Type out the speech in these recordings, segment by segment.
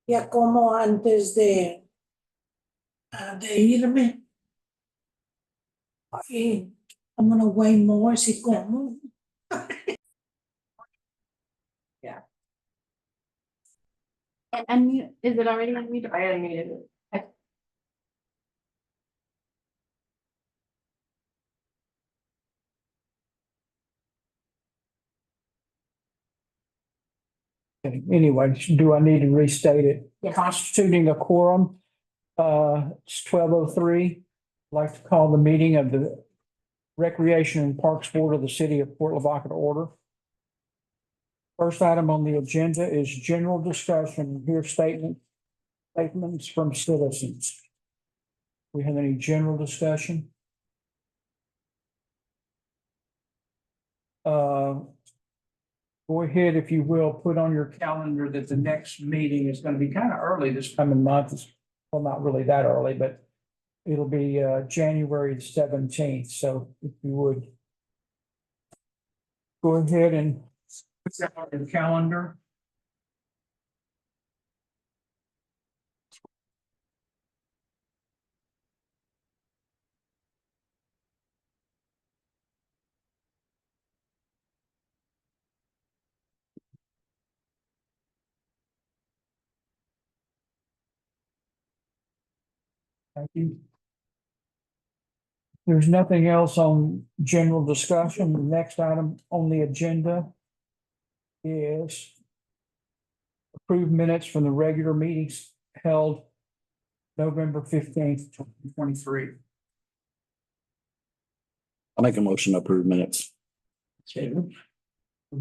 ya como antes de irme. Ay, I'm gonna weigh more si como. And unmute, is it already unmuted? I unmuted it. Okay. Anyway, do I need to restate it? Yes. Constituting a quorum, it's 12:03. I'd like to call the meeting of the Recreation and Parks Board of the City of Port Lavaca to order. First item on the agenda is general discussion. Here statements from citizens. We have any general discussion? Go ahead, if you will, put on your calendar that the next meeting is going to be kind of early this coming month. Well, not really that early, but it'll be January 17th. So if you would go ahead and put that on your calendar. Thank you. There's nothing else on general discussion. The next item on the agenda is approved minutes from the regular meetings held November 15th, 2023. I'll make a motion to approve minutes. We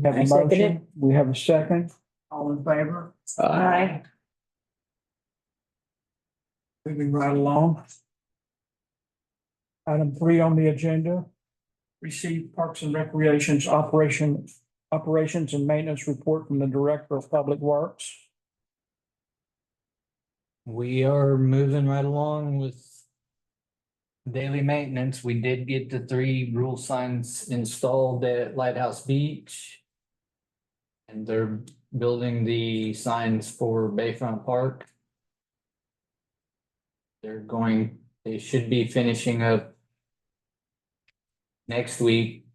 have a I second it. motion. We have a second. All in favor? Aye. Moving right along. Item 3 on the agenda. Receive Parks and Recreation's operations and maintenance report from the Director of Public Works. We are moving right along with daily maintenance. We did get the 3 rule signs installed at Lighthouse Beach. And they're building the signs for Bayfront Park. They should be finishing up next week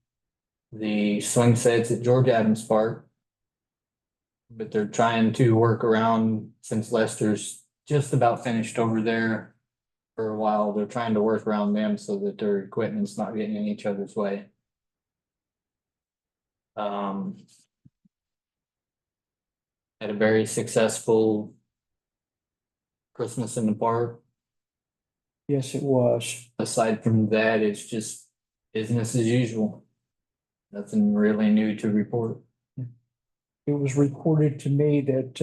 the swing sets at George Adams Park. But they're trying to work around, since Lester's just about finished over there for a while, they're trying to work around them so that their equipment's not getting in each other's way. Had a very successful Christmas in the park. Yes, it was. Aside from that, it's just business as usual. Nothing really new to report. It was reported to me that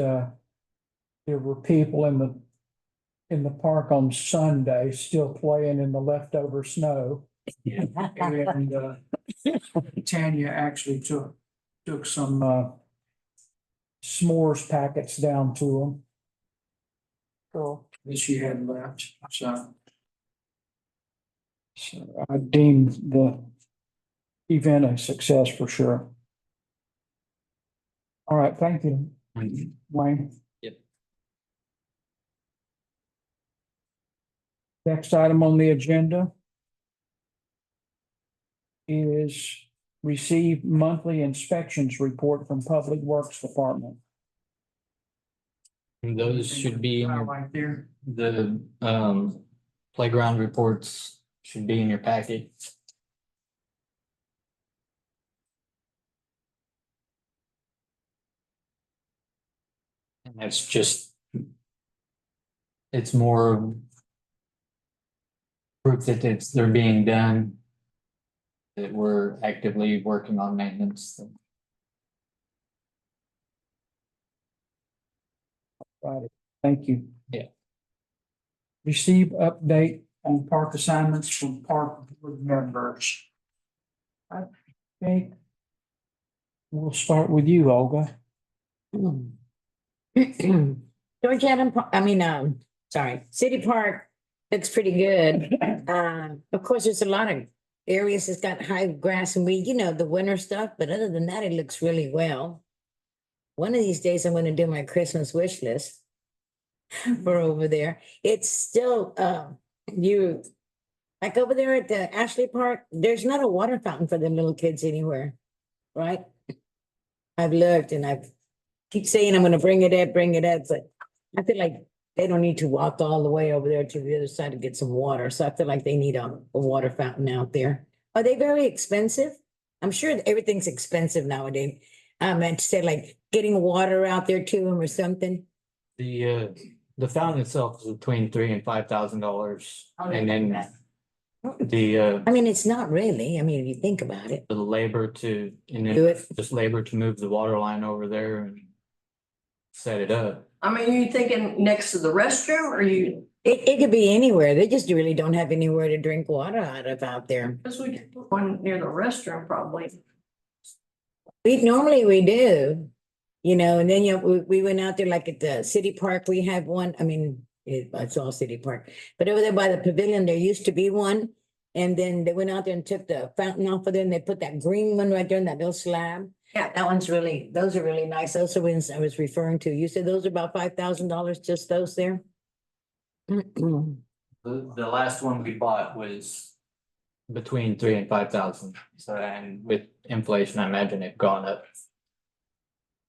there were people in the park on Sunday still playing in the leftover snow. And Tanya actually took some s'mores packets down to them. So that she had left. So I deemed the event a success for sure. All right, thank you, Wayne. Yep. Next item on the agenda is receive monthly inspections report from Public Works Department. And those should be in your, Right there. the playground reports should be in your packet. And that's just, it's more proof that they're being done, that we're actively working on maintenance. Right, thank you. Yeah. Receive update on park assignments from park board members. I think we'll start with you, Olga. George Adam, City Park looks pretty good. Of course, there's a lot of areas that's got high grass and weed, the winter stuff, but other than that, it looks really well. One of these days, I'm gonna do my Christmas wish list. for over there. It's still, you, like over there at the Ashley Park, there's not a water fountain for the little kids anywhere, right? I've looked and I've keep saying I'm gonna bring it up, but I feel like they don't need to walk all the way over there to the other side to get some water. So I feel like they need a water fountain out there. Are they very expensive? I'm sure that everything's expensive nowadays. I meant to say like getting water out there to them or something. The fountain itself is between $3,000 and $5,000. And then the I mean, it's not really. I mean, if you think about it. the labor to, and Do then it. just labor to move the water line over there and set it up. I mean, are you thinking next to the restroom or you, It could be anywhere. They just really don't have anywhere to drink water out of out there. because we could put one near the restroom probably. Normally we do, and then we went out there like at the city park, we have one, I mean, it's all city park. But over there by the pavilion, there used to be one. And then they went out there and took the fountain off of there and they put that green one right there in that little slab. Yeah, those are really nice. Those are ones I was referring to. You said those are about $5,000, just those there? The last one we bought was between 3,000 and 5,000. So, and with inflation, I imagine it's gone up.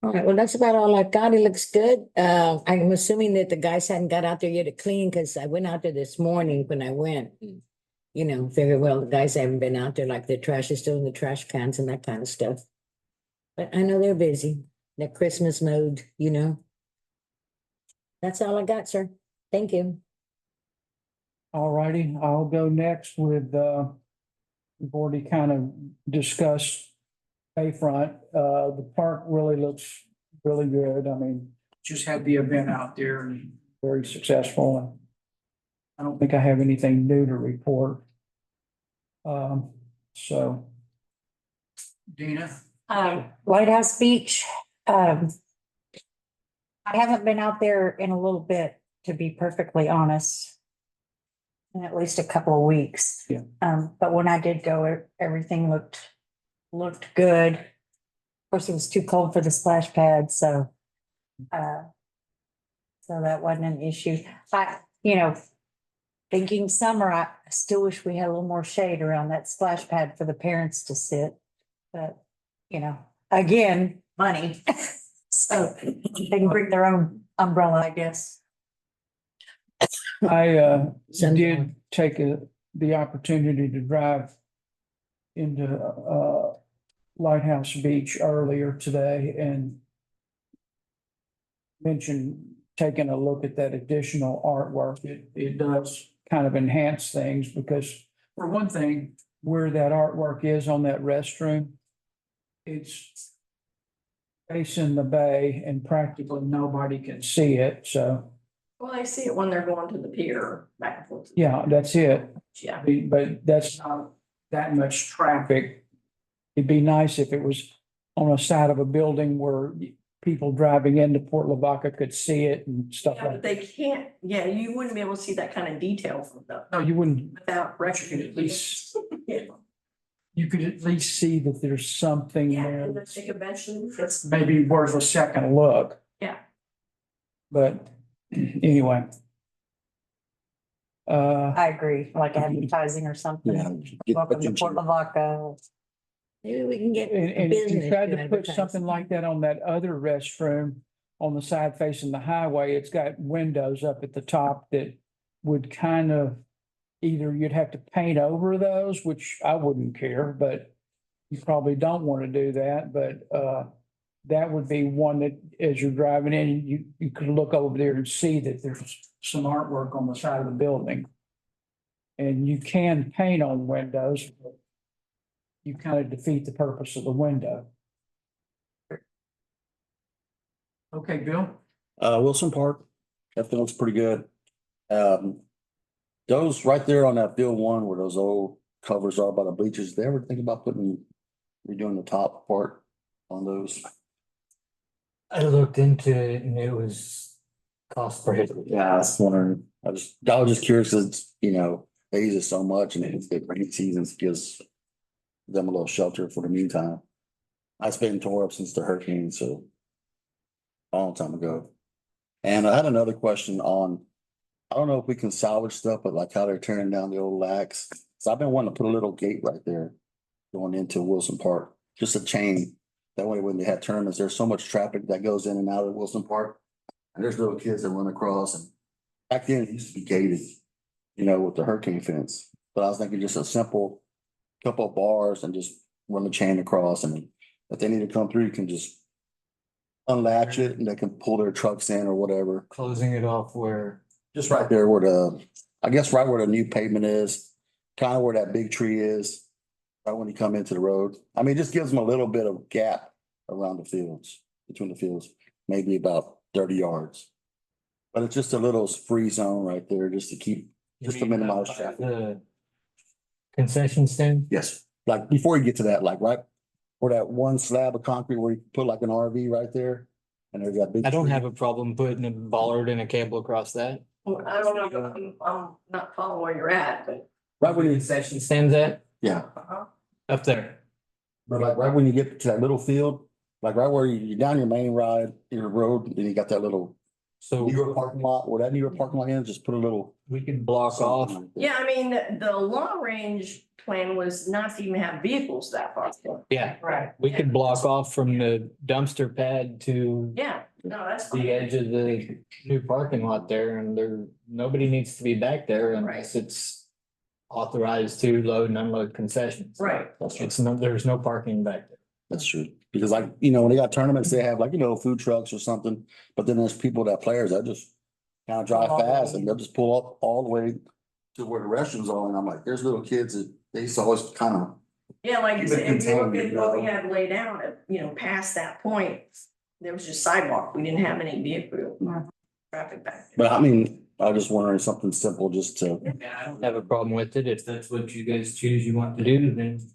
All right, well, that's about all I've got. It looks good. I'm assuming that the guys hadn't got out there yet to clean because I went out there this morning when I went. Figured, well, the guys haven't been out there, like the trash is still in the trash cans and that kind of stuff. But I know they're busy, they're Christmas mode. That's all I got, sir. Thank you. All righty, I'll go next with, we've already kind of discussed Bayfront. The park really looks really good. I mean, just had the event out there and very successful. And I don't think I have anything new to report. So. Dina? White House Beach, I haven't been out there in a little bit, to be perfectly honest. In at least a couple of weeks. Yeah. But when I did go, everything looked good. Of course, it was too cold for the splash pad, so that wasn't an issue. Thinking summer, I still wish we had a little more shade around that splash pad for the parents to sit. But, again, money. So they can bring their own umbrella, I guess. I Sundown. did take the opportunity to drive into Lighthouse Beach earlier today and mentioned taking a look at that additional artwork. It does kind of enhance things because, for one thing, where that artwork is on that restroom, it's facing the bay and practically nobody can see it. So, Well, I see it when they're going to the pier back and forth. yeah, that's it. Yeah. But that's not that much traffic. It'd be nice if it was on a side of a building where people driving into Port Lavaca could see it and stuff Yeah, like but that. they can't, you wouldn't be able to see that kind of detail from the, No, you wouldn't, without you record. could at least, Yeah, you could at least see that there's something yeah, there and that's they convention, it's, maybe worth a second look. yeah. But anyway. I agree, like advertising or Yeah. something. Get- Welcome to Port Lavaca. Maybe we can get And if business. you tried to put advertise. something like that on that other restroom on the side facing the highway, it's got windows up at the top that would kind of, either you'd have to paint over those, which I wouldn't care, but you probably don't want to do that, but that would be one that as you're driving in, you could look over there and see that there's some artwork on the side of the building. And you can paint on windows, but you kind of defeat the purpose of the window. Okay, Bill? Wilson Park, that looks pretty good. Those right there on that field one where those old covers are by the bleachers, they ever think about redoing the top part on those? I looked into it and it was cost prohibitive. Yeah, I was wondering, I was just curious, cause it's, they use it so much and it rainy seasons gives them a little shelter for the meantime. It's been tore up since the hurricane, so a long time ago. And I had another question on, I don't know if we can salvage stuff, but like how they're tearing down the old lax. So I've been wanting to put a little gate right there going into Wilson Park, just a chain. That way, when they have tournaments, there's so much traffic that goes in and out of Wilson Park. And there's little kids that run across, and back then it used to be gated, with the hurricane fence. But I was thinking just a simple couple of bars and just run the chain across, and if they need to come through, you can just unlatch it and they can pull their trucks in or whatever. Closing it off where, Just right there where I guess right where the new pavement is, kind of where that big tree is. Right when you come into the road. I mean, it just gives them a little bit of gap around the fields, between the fields, maybe about 30 yards. But it's just a little free zone right there, just to minimize traffic. the concession stand. Yes, like before you get to that, like right where that one slab of concrete where you put like an RV right there. And there's that big. I don't tree. have a problem putting a bollard and a cable across that. Well, I don't know, I'm not following where you're at, but. Right when you, Concession stands at, yeah, up there. but like right when you get to that little field, like right where you're down your main your road, and you got that little So New York parking lot, where that New York parking lot is, just put a little. we could block off. Yeah, I mean, the long range plan was not to even have vehicles that far. Yeah, Right. we could block off from the dumpster pad to Yeah, no, that's the fine. edge of the new parking lot there, and nobody needs to be back there unless it's authorized to load and unload concessions. Right. There's no parking back there. That's true, because like, when they got tournaments, they have like, food trucks or something, but then there's players that just kind of drive fast and they'll just pull up all the way to where the restrooms are, and I'm like, there's little kids that they used to always kind of. Yeah, like you Keep it said, if you look contained, at what we had laid out, past that point, there was just sidewalk. We didn't have any vehicle traffic back there. But I mean, I was just wondering something simple just to, Yeah, I don't have a problem with it. If that's what you guys choose you want to do, then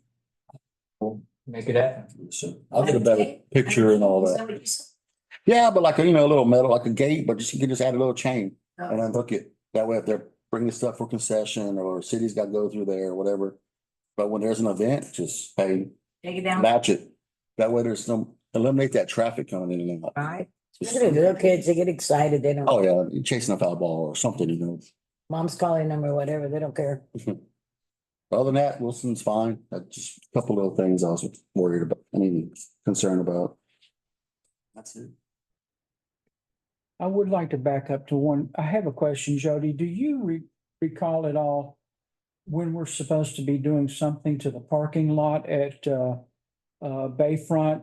we'll make it happen. I'll get a better picture and all that. Yeah, but like, a little metal, like a gate, but you can just add a little chain and then hook it. That way, if they're bringing stuff for concession or city's got to go through there or whatever. But when there's an event, just, hey, Take it down. match it. That way eliminate that traffic coming in and out. Right. Look at the little kids, they get excited, they don't, Oh, yeah, you're chasing a foul ball or something. mom's calling them or whatever, they don't care. Other than that, Wilson's fine. That's just a couple little things I was worried about, concerned about. That's it. I would like to back up to one. I have a question, Jody. Do you recall at all when we're supposed to be doing something to the parking lot at Bayfront,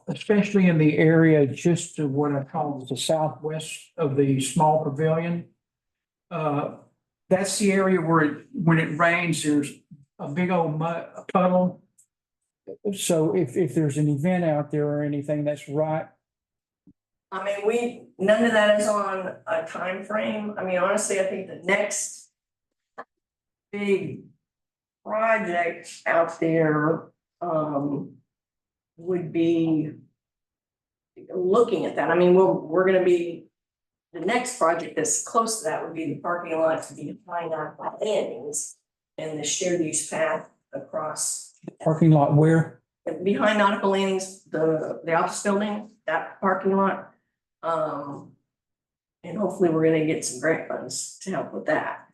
especially in the area just to what I call the southwest of the small pavilion? That's the area where when it rains, there's a big old puddle. So if there's an event out there or anything, that's right. I mean, none of that is on a time frame. I mean, honestly, I think the next big project out there, would be looking at that. I mean, we're gonna be, the next project that's close to that would be the parking lot to be behind our landings and the shared use path across. Parking lot where? Behind nautical landings, the office building, that parking lot. And hopefully we're gonna get some grant funds to help with that.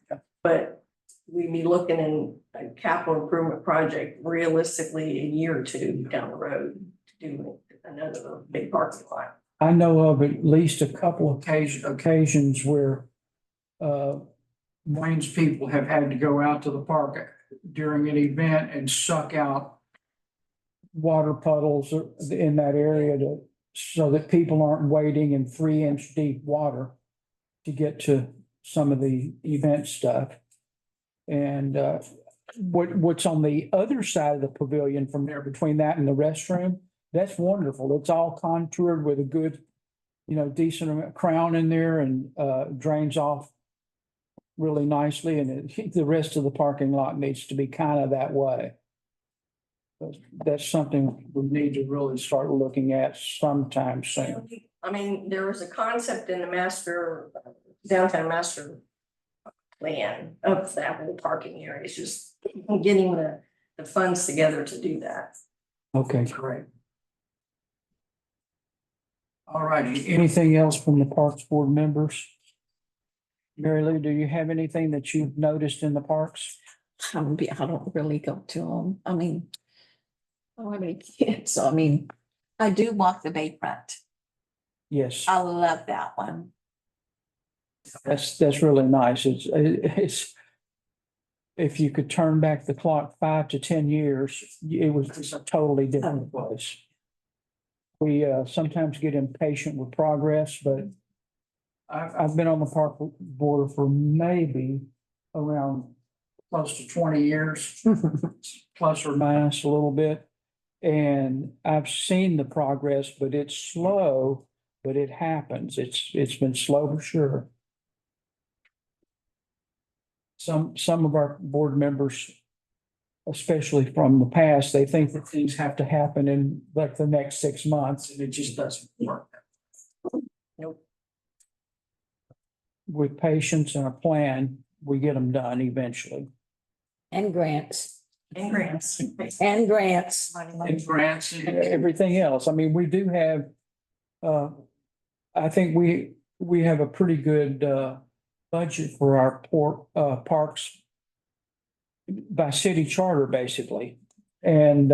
But we'd be looking in a capital improvement project realistically a year or two down the road to do another big parking lot. I know of at least a couple of occasions where Wayne's people have had to go out to the park during an event and suck out water puddles in that area so that people aren't wading in 3-inch deep water to get to some of the event stuff. And what's on the other side of the pavilion from there, between that and the restroom, that's wonderful. It's all contoured with a good, decent crown in there and drains off really nicely. And the rest of the parking lot needs to be kind of that way. That's something we need to really start looking at sometime soon. I mean, there was a concept in the downtown master plan of that whole parking area. It's just getting the funds together to do that. Okay, great. All righty, anything else from the Parks Board members? Mary Lou, do you have anything that you've noticed in the parks? I don't really go to them. I mean, I don't have any kids, so I mean, I do walk the bayfront. Yes, I love that one. that's really nice. It's if you could turn back the clock 5 to 10 years, it was a totally different place. We sometimes get impatient with progress, but I've been on the park board for maybe around close to 20 years, plus or minus a little bit. And I've seen the progress, but it's slow, but it happens. It's been slow for sure. Some of our board members, especially from the past, they think that things have to happen in like the next 6 months, and it just doesn't work. Nope. With patience and a plan, we get them done eventually. And grants, And grants. and grants. And grants and everything else. I mean, we do have, I think we have a pretty good, budget for our parks by city charter, basically. And,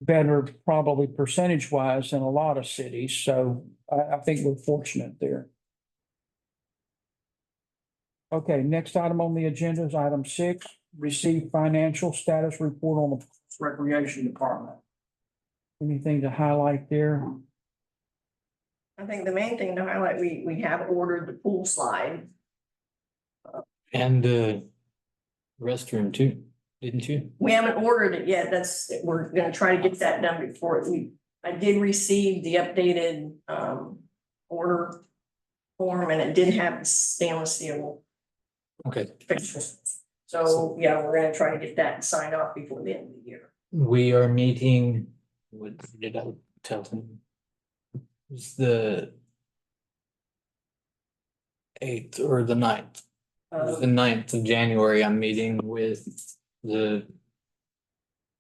better probably percentage wise than a lot of cities. So I think we're fortunate there. Okay, next item on the agenda is item 6, receive financial status report on the Recreation Department. Anything to highlight there? I think the main thing to highlight, we have ordered the pool slide. And restroom too, didn't you? We haven't ordered it yet. We're gonna try to get that done before I did receive the updated order form, and it did have stainless steel Okay. fixtures. So, yeah, we're gonna try to get that signed off before the end of the year. We are meeting, what did I tell them? It's the 8th or the 9th. The 9th of January, I'm meeting with the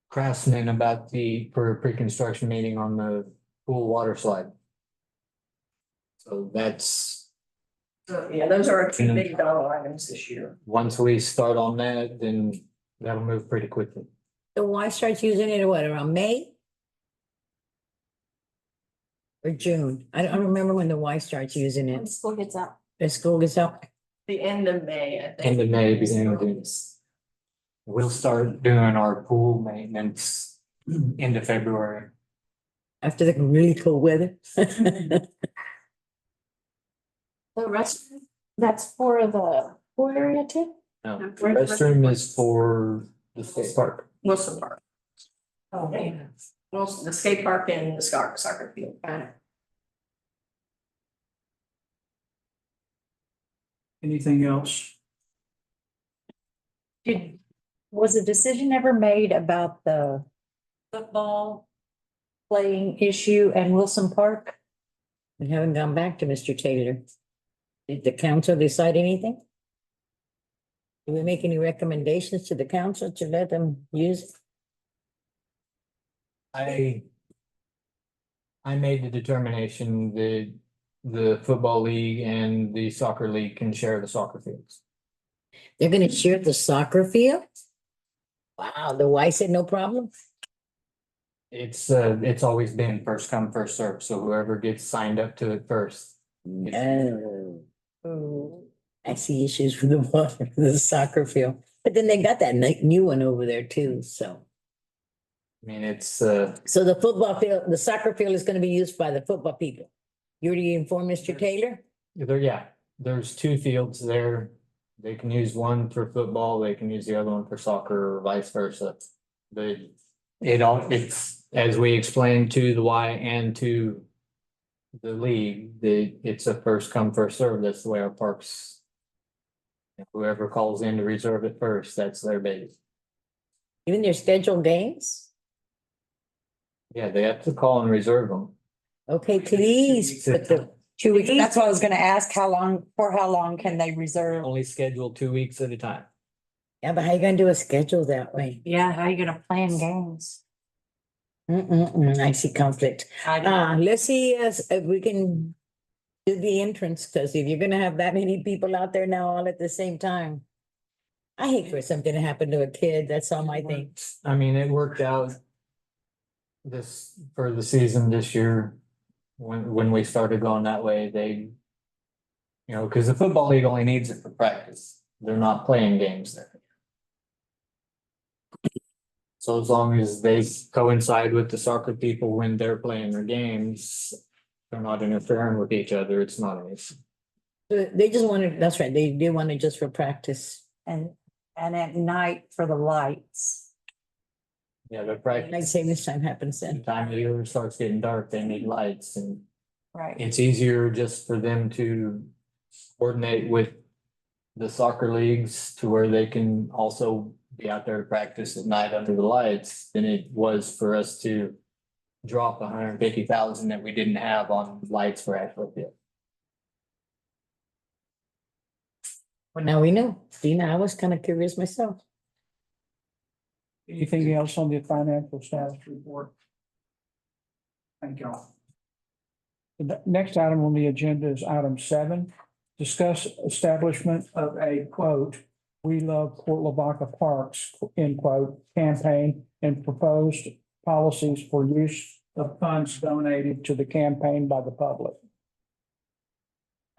craftsman about for a pre-construction meeting on the pool water slide. So that's, So, yeah, those are our two big dollar items this year. once we start on that, then that'll move pretty quickly. So why start using it, what, around May? Or June? I don't remember when the Y starts using When it. school gets out. The school gets out. The end of May, I think. End of May, beginning of June. We'll start doing our pool maintenance into February. After the really cold weather. The rest, that's for the pool area too? No, the Where's the restroom is for the skate park. Wilson Park. Oh, yeah. Wilson, the skate park and the soccer field. Anything else? Was a decision ever made about the football playing issue and Wilson Park? We haven't gone back to Mr. Taylor. Did the council decide anything? Do we make any recommendations to the council to let them use it? I made the determination that the football league and the soccer league can share the soccer fields. They're gonna share the soccer field? Wow, the Y said no problem? It's always been first come, first served, so whoever gets signed up to it first. Oh, I see issues with the water, the soccer field, but then they got that new one over there too, so. I mean, it's, So the football field, the soccer field is gonna be used by the football people. You already informed Mr. Taylor? there's 2 fields there. They can use one for football, they can use the other one for soccer or vice versa. But it's, as we explained to the Y and to the league, it's a first come, first serve. That's the way our parks. Whoever calls in to reserve it first, that's their baby. Even their scheduled games? Yeah, they have to call and reserve them. Okay, please, put the 2 weeks, that's what I was gonna ask, for how long can they reserve? Only scheduled 2 weeks at a time. Yeah, but how you gonna do a schedule that way? Yeah, how are you gonna plan games? I see conflict. Let's see if we can do the entrance, because if you're gonna have that many people out there now all at the same time. I hate for something to happen to a kid. That's all my thing. I mean, it worked out this, for the season this year, when we started going that way, they, you know, because the football league only needs it for practice. They're not playing games there. So as long as they coincide with the soccer people when they're playing their games, they're not interfering with each other, it's not an issue. They just wanted, that's right, they do want it just for practice. And at night for the lights. Yeah, the Night practice, savings time happens the then. time of year starts getting dark, they need lights, and Right. it's easier just for them to coordinate with the soccer leagues to where they can also be out there to practice at night under the lights than it was for us to drop 150,000 that we didn't have on lights for actual field. Well, now we know. Dina, I was kind of curious myself. Anything else on the financial status report? Thank you all. The next item on the agenda is item 7. Discuss establishment of a quote, "We love Port Lavaca Parks," end quote, campaign and proposed policies for use of funds donated to the campaign by the public.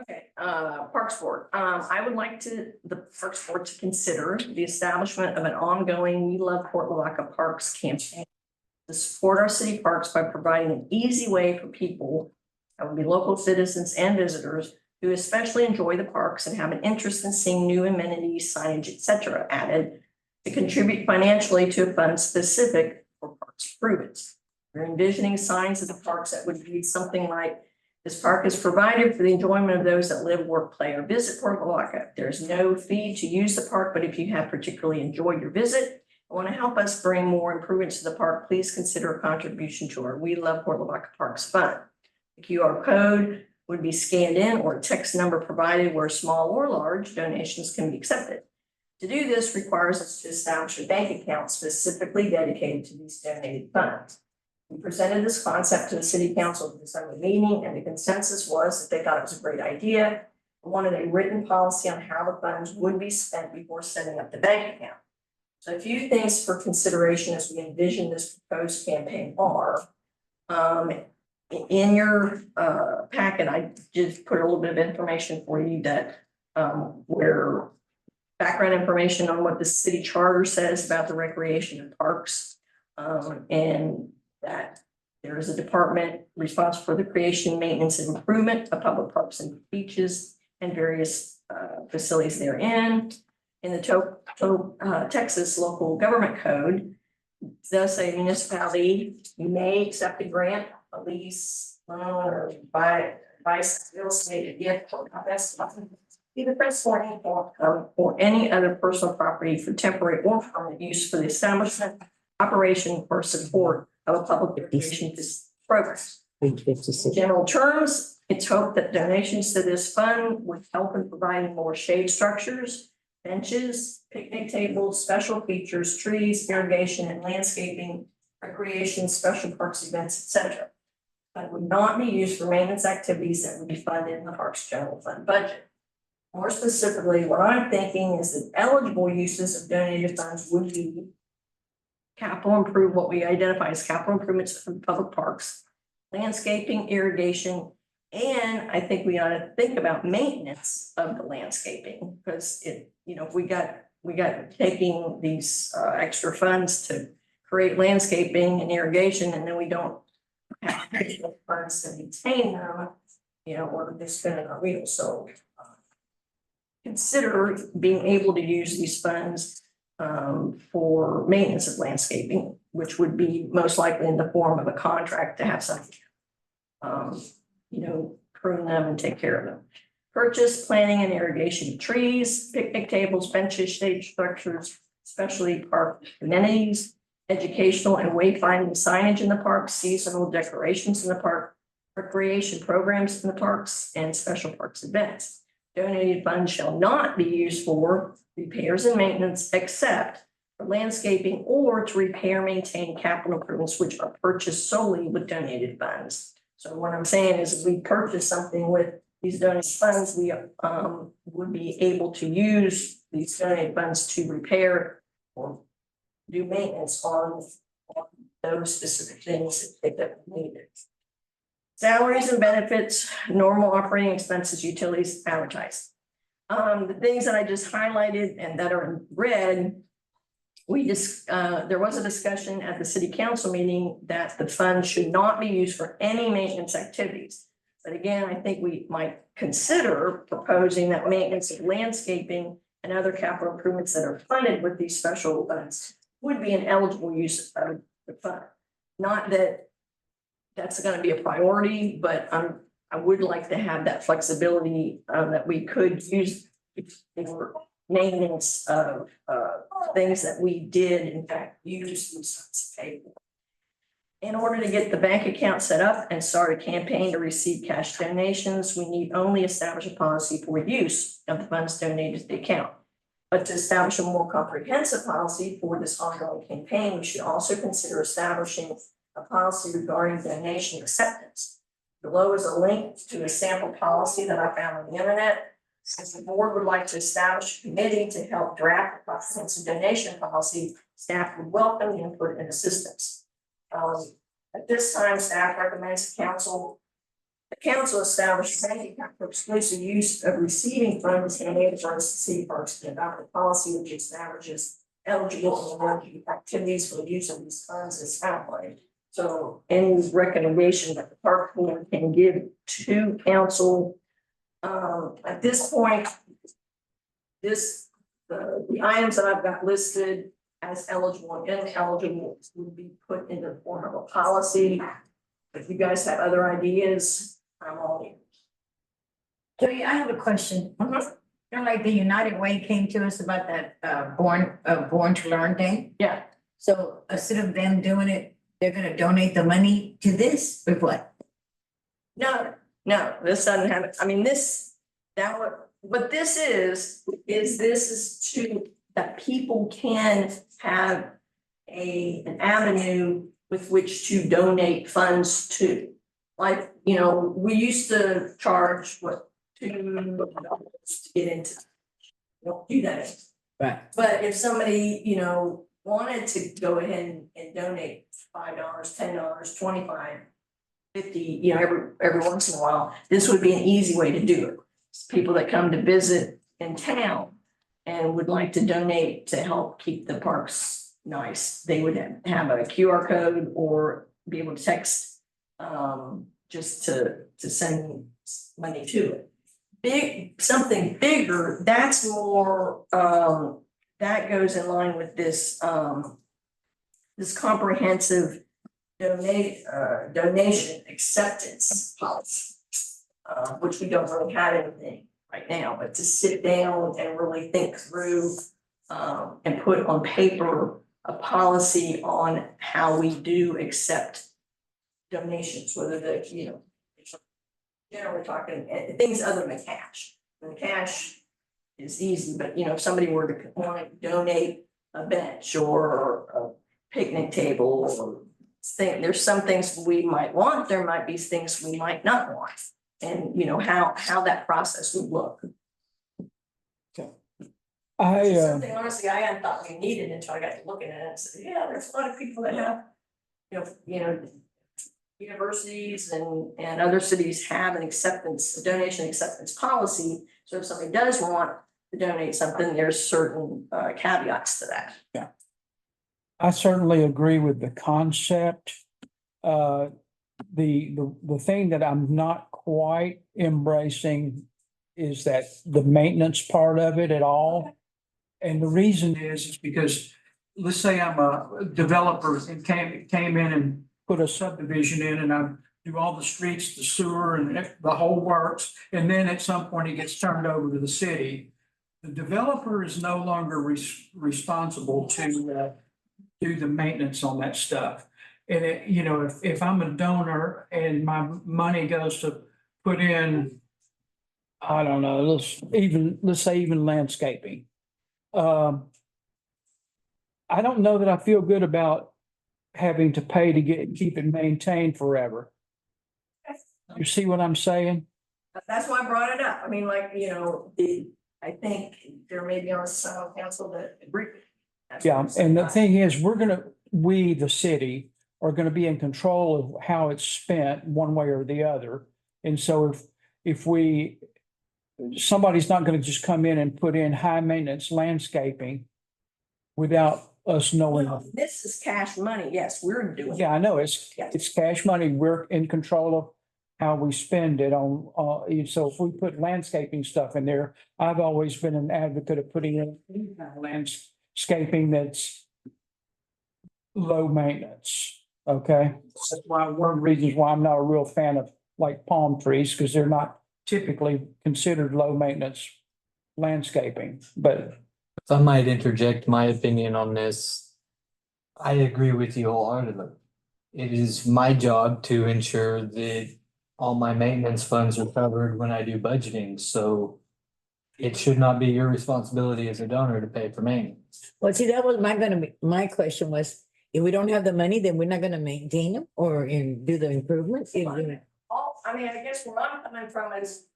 Okay, Parks Board, I would like the Parks Board to consider the establishment of an ongoing We Love Port Lavaca Parks campaign to support our city parks by providing an easy way for people, that would be local citizens and visitors, who especially enjoy the parks and have an interest in seeing new amenities, signage, etc. added, to contribute financially to a fund specific for parks improvements. We're envisioning signs of the parks that would read something like, "This park is provided for the enjoyment of those that live, work, play, or visit Port Lavaca. There's no fee to use the park, but if you have particularly enjoyed your visit and want to help us bring more improvements to the park, please consider a contribution to our We Love Port Lavaca Parks Fund." The QR code would be scanned in, or a text number provided where small or large donations can be accepted. To do this requires us to establish a bank account specifically dedicated to these donated funds. We presented this concept to the city council at the December meeting, and the consensus was that they thought it was a great idea. Wanted a written policy on how the funds would be spent before setting up the bank account. So a few things for consideration as we envision this proposed campaign are, in your packet, I did put a little bit of information for you that where background information on what the city charter says about the recreation and parks, and that there is a department responsible for the creation, maintenance, and improvement of public parks and beaches and various facilities therein. In the Texas Local Government Code, it does say municipality, you may accept a grant, a lease, or buy real estate, a gift, or investment, either principal or any other personal property for temporary or permanent use for the establishment, operation, or support of a public recreation program. In general terms, it's hoped that donations to this fund would help in providing more shade structures, benches, picnic tables, special features, trees, irrigation, and landscaping, recreation, special parks events, etc. But would not be used for maintenance activities that would be funded in the Parks General Fund budget. More specifically, what I'm thinking is that eligible uses of donated funds would be what we identify as capital improvements for public parks, landscaping, irrigation, and I think we ought to think about maintenance of the landscaping, because if we got taking these extra funds to create landscaping and irrigation, and then we don't have funds to maintain them, or they spend it on wheels. So consider being able to use these funds for maintenance of landscaping, which would be most likely in the form of a contract to have something, prune them and take care of them. Purchase, planting, and irrigation of trees, picnic tables, benches, shade structures, especially park amenities, educational and wayfinding signage in the park, seasonal decorations in the park, recreation programs in the parks, and special parks events. Donated funds shall not be used for repairs and maintenance except for landscaping or to repair, maintain capital improvements which are purchased solely with donated funds. So what I'm saying is if we purchase something with these donated funds, we would be able to use these donated funds to repair or do maintenance on those specific things that we needed. Salaries and benefits, normal operating expenses, utilities, advertising. The things that I just highlighted and that are in red, there was a discussion at the city council meeting that the funds should not be used for any maintenance activities. But again, I think we might consider proposing that maintenance of landscaping and other capital improvements that are funded with these special funds would be an eligible use of the fund. Not that that's going to be a priority, but I would like to have that flexibility that we could use for maintenance of things that we did in fact use these funds to pay for. In order to get the bank account set up and start a campaign to receive cash donations, we need only establish a policy for use of the funds donated to the account. But to establish a more comprehensive policy for this ongoing campaign, we should also consider establishing a policy regarding donation acceptance. Below is a link to a sample policy that I found on the internet. Since the board would like to establish a committee to help draft a comprehensive donation policy, staff would welcome the input and assistance. At this time, staff recommends the council establish a bank account for exclusive use of receiving funds and aid funds to city parks and adopt a policy which establishes eligible and emerging activities for the use of these funds as outlined. So any recommendation that the park board can give to council at this point, the items that I've got listed as eligible and ineligible would be put in the form of a policy. If you guys have other ideas, I'm all ears. Joey, I have a question. You know, like the United Way came to us about that born to learn thing. Yeah. So instead of them doing it, they're gonna donate the money to this or what? No, this doesn't have it. I mean, what this is to, that people can have an avenue with which to donate funds to. Like, you know, we used to charge $2 to get into. We don't do that. Right. But if somebody, you know, wanted to go ahead and donate $5, $10, 25, 50, you know, every once in a while, this would be an easy way to do it. People that come to visit in town and would like to donate to help keep the parks nice, they would have a QR code or be able to text just to send money to it. Something bigger, that's more that goes in line with this this comprehensive donation acceptance policy, which we don't really have anything right now, but to sit down and really think through and put on paper a policy on how we do accept donations, whether they're, you know, generally talking things other than cash. And cash is easy, but you know, if somebody were to want to donate a bench or a picnic table or thing, there's some things we might want, there might be things we might not want. And you know, how that process would look. It's something honestly I hadn't thought we needed until I got to looking at it and said, yeah, there's a lot of people that have, you know, universities and other cities have a donation acceptance policy. So if somebody does want to donate something, there's certain caveats to that. Yeah. I certainly agree with the concept. The thing that I'm not quite embracing is that the maintenance part of it at all. And the reason is because, let's say I'm a developer and came in and put a subdivision in and I do all the streets, the sewer and the whole works. And then at some point it gets turned over to the city. The developer is no longer responsible to do the maintenance on that stuff. And you know, if I'm a donor and my money goes to put in, I don't know, let's say even landscaping. I don't know that I feel good about having to pay to keep it maintained forever. You see what I'm saying? That's why I brought it up. I mean, like, you know, I think there may be on some council that agree. That's what Yeah, I'm saying. and the thing is, we, the city, are gonna be in control of how it's spent one way or the other. And so if somebody's not gonna just come in and put in high maintenance landscaping without us knowing. Well, this is cash money. Yes, we're doing it. Yeah, I know, it's Yeah. cash money. We're in control of how we spend it on, so if we put landscaping stuff in there, I've always been an advocate of putting in landscaping that's low maintenance, okay? That's why, one of the reasons why I'm not a real fan of like palm trees, because they're not typically considered low maintenance landscaping, but If I might interject my opinion on this, I agree with you wholeheartedly. It is my job to ensure that all my maintenance funds are covered when I do budgeting, so it should not be your responsibility as a donor to pay for maintenance. Well, see, that was my question was, if we don't have the money, then we're not gonna maintain them or do the improvements. I mean, I guess where I'm coming from is,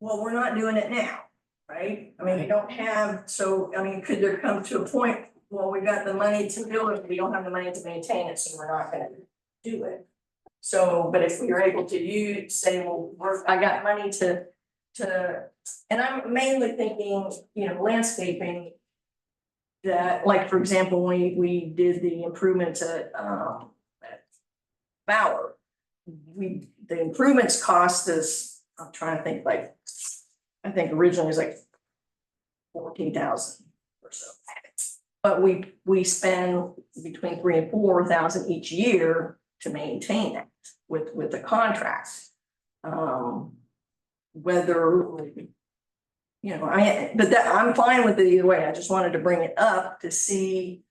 well, we're not doing it now, right? I mean, we don't have, so, I mean, could there come to a point, well, we got the money to build it, we don't have the money to maintain it, so we're not gonna do it. So, but if we were able to say, well, I got money to, and I'm mainly thinking, you know, landscaping. That, like, for example, when we did the improvements at Bower. The improvements cost us, I'm trying to think, like, I think originally it was like 14,000 or so. But we spend between 3,000 and 4,000 each year to maintain it with the contract. Whether, you know, but that, I'm fine with it either way. I just wanted to bring it up to see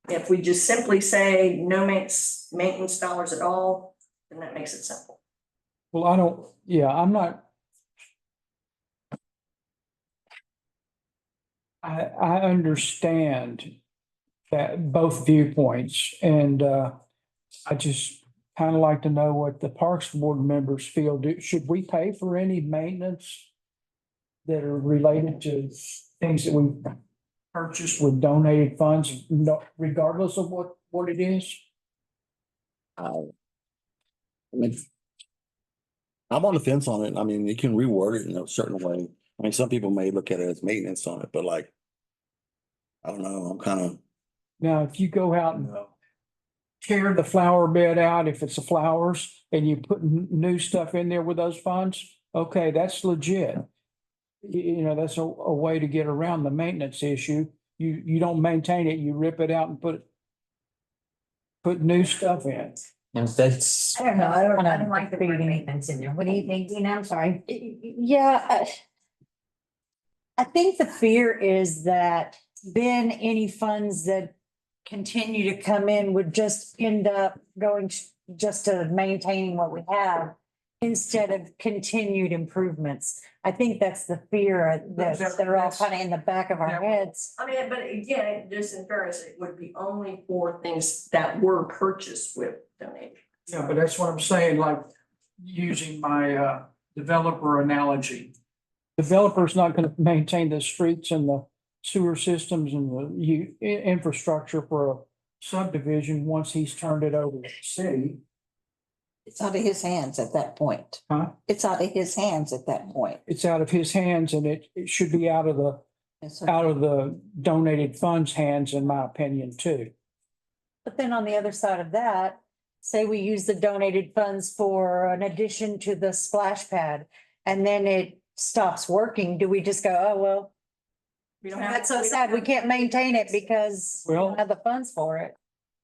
if we just simply say no maintenance dollars at all, then that makes it simple. well, I'm not. I understand that both viewpoints, and I just kind of like to know what the Parks Board members feel. Should we pay for any maintenance that are related to things that we purchased with donated funds, regardless of what it is? I mean, I'm on the fence on it. I mean, you can reword it in a certain way. I mean, some people may look at it as maintenance on it, but like, I don't know, I'm kind of, Now, if you go out and tear the flower bed out, if it's the flowers, and you put new stuff in there with those funds, okay, that's legit. You know, that's a way to get around the maintenance issue. You don't maintain it, you rip it out and put new stuff in. And that's, I don't know, I don't like the word maintenance in there. What do you think, Dina? I'm sorry. Yeah. I think the fear is that then any funds that continue to come in would just end up going just to maintaining what we have instead of continued improvements. I think that's the fear that they're all kind of in the back of our heads. I mean, but again, just in fairness, it would be only for things that were purchased with donation. Yeah, but that's what I'm saying, like, using my developer analogy. Developer's not gonna maintain the streets and the sewer systems and the infrastructure for a subdivision once he's turned it over to the city. It's out of his hands at that point. Huh? It's out of his hands at that point. It's out of his hands, and it should be out of the donated funds hands, in my opinion, too. But then on the other side of that, say we use the donated funds for an addition to the splash pad and then it stops working. Do we just go, oh, well, We don't have. that's so sad. We can't maintain it because we Well- don't have the funds for it.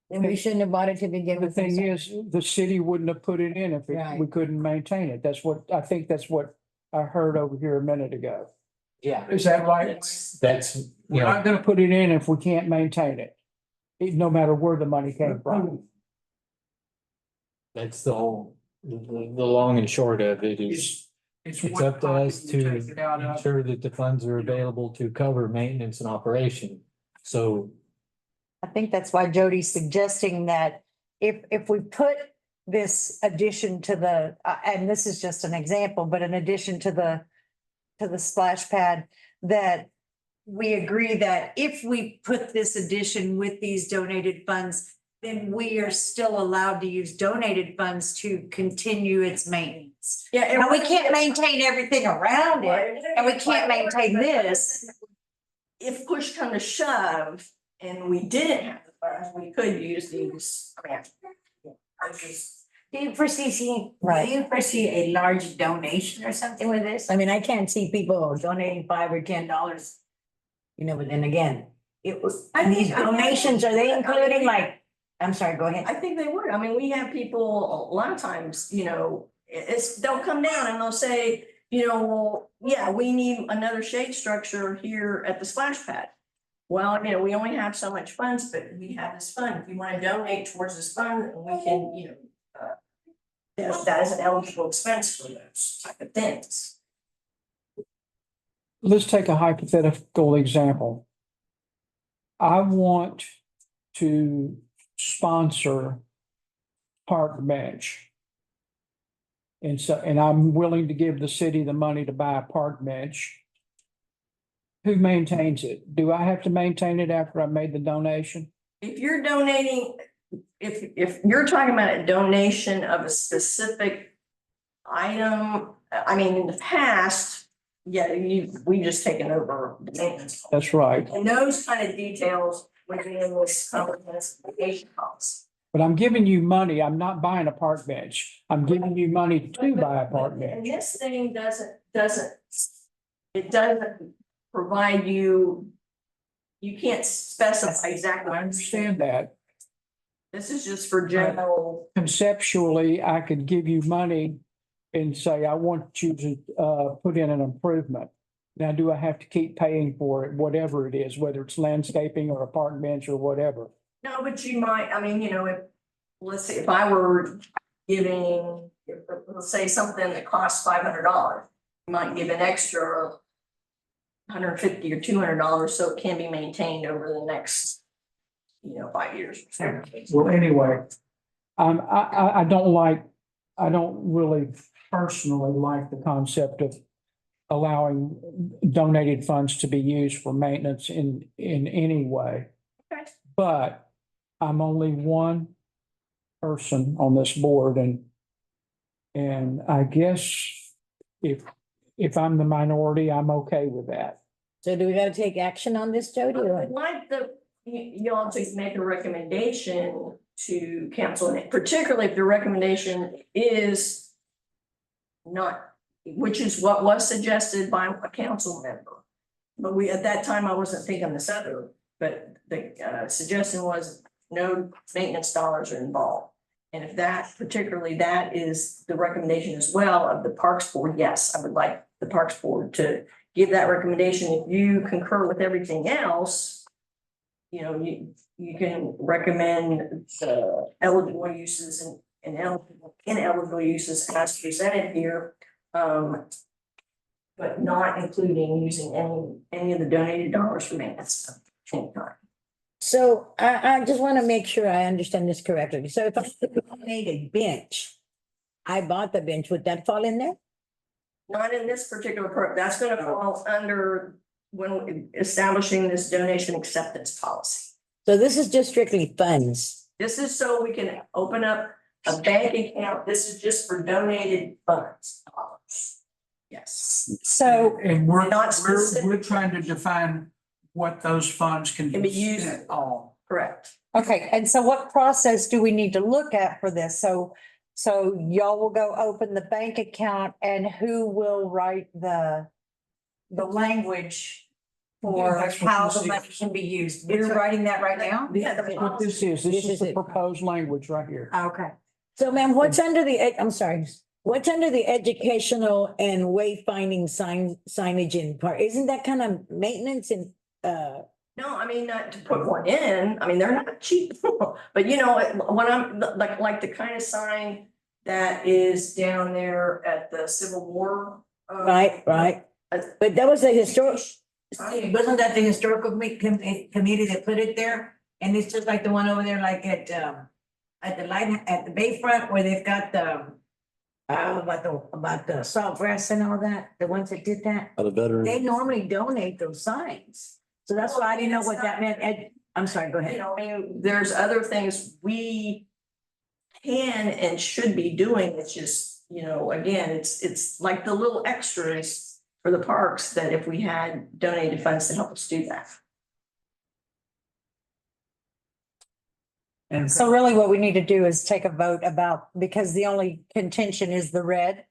Then we shouldn't have bought it to begin The with. thing is, the city wouldn't have put it in if Right. we couldn't maintain it. I think that's what I heard over here a minute ago. yeah. Is that right? That's, you We're know, not gonna put it in if we can't maintain it, no matter where the money came from. that's the whole, the long and short of it is, it's what up to us pocket you to take it out of. ensure that the funds are available to cover maintenance and operation. So I think that's why Jody's suggesting that if we put this addition to the, and this is just an example, but an addition to the splash pad, that we agree that if we put this addition with these donated funds, then we are still allowed to use donated funds to continue its maintenance. Yeah. And we can't maintain everything around it, and we can't maintain this. If push come to shove and we didn't have the funds, we could use these grants. Do you foresee, Right. do you foresee a large donation or something with this? I mean, I can't see people donating $5 or $10. You know, but then again, it was, and these donations, are they including like, I'm sorry, go ahead. I think they would. I mean, we have people, a lot of times, you know, they'll come down and they'll say, you know, well, yeah, we need another shade structure here at the splash pad. Well, you know, we only have so much funds, but we have this fund. If you want to donate towards this fund, we can, you know, that is an eligible expense for those type of things. Let's take a hypothetical example. I want to sponsor park bench. And I'm willing to give the city the money to buy a park bench. Who maintains it? Do I have to maintain it after I made the donation? If you're donating, if you're talking about a donation of a specific item, I mean, in the past, yeah, we just taken over the maintenance. That's right. And those kind of details would be in this comprehensive vacation policy. But I'm giving you money. I'm not buying a park bench. I'm giving you money to buy a park And bench. this thing it doesn't provide you, you can't specify exactly. I understand that. This is just for general. Conceptually, I could give you money and say, I want you to put in an improvement. Now, do I have to keep paying for it, whatever it is, whether it's landscaping or a park bench or whatever? No, but you might, I mean, you know, if, let's say, if I were giving, let's say something that costs $500, you might give an extra $150 or $200, so it can be maintained over the next, you know, 5 years. Well, anyway, I don't really personally like the concept of allowing donated funds to be used for maintenance in any way. Okay. But I'm only one person on this board, and I guess if I'm the minority, I'm okay with that. So do we gotta take action on this, Jody? or- I'd like y'all to make a recommendation to council, and particularly if the recommendation is not, which is what was suggested by a council member. But at that time, I wasn't thinking this other, but the suggestion was no maintenance dollars are involved. And if that is the recommendation as well of the Parks Board, yes, I would like the Parks Board to give that recommendation. If you concur with everything else, you know, you can recommend the eligible uses and ineligible uses as presented here. But not including using any of the donated dollars for maintenance of any kind. So I just wanna make sure I understand this correctly. So if I made a bench, I bought the bench, would that fall in there? Not in this particular program, that's gonna fall under when establishing this donation acceptance policy. So this is just strictly funds. This is so we can open up a bank account, this is just for donated funds. Yes, So, And we're Not specific. trying to define what those funds can Can be used. on. correct. okay, and so what process do we need to look at for this? So y'all will go open the bank account, and who will write the language Yeah, for that's what how this the is. money can be used? You're writing that right now? Yeah, the What policy. this is This is the it. proposed language right here. Okay. So ma'am, what's under the, I'm sorry, what's under the educational and wayfinding signage in part? Isn't that kind of maintenance and, No, I mean, not to put one in, I mean, they're not cheap, but you know, when I'm, like the kind of sign that is down there at the Civil War. right? But that was a historic, wasn't that the historical committee that put it there? And it's just like the one over there, like at the light, at the bayfront where they've got the. About the saltgrass and all that, the ones that did that, Are the veterans? they normally donate those signs. So that's why I didn't know what that meant. Ed, I'm sorry, go You ahead. know, I mean, there's other things we can and should be doing. It's just, you know, again, it's like the little extras for the parks that if we had donated funds to help us do that. And So really what we need to do is take a vote about, because the only contention is the red.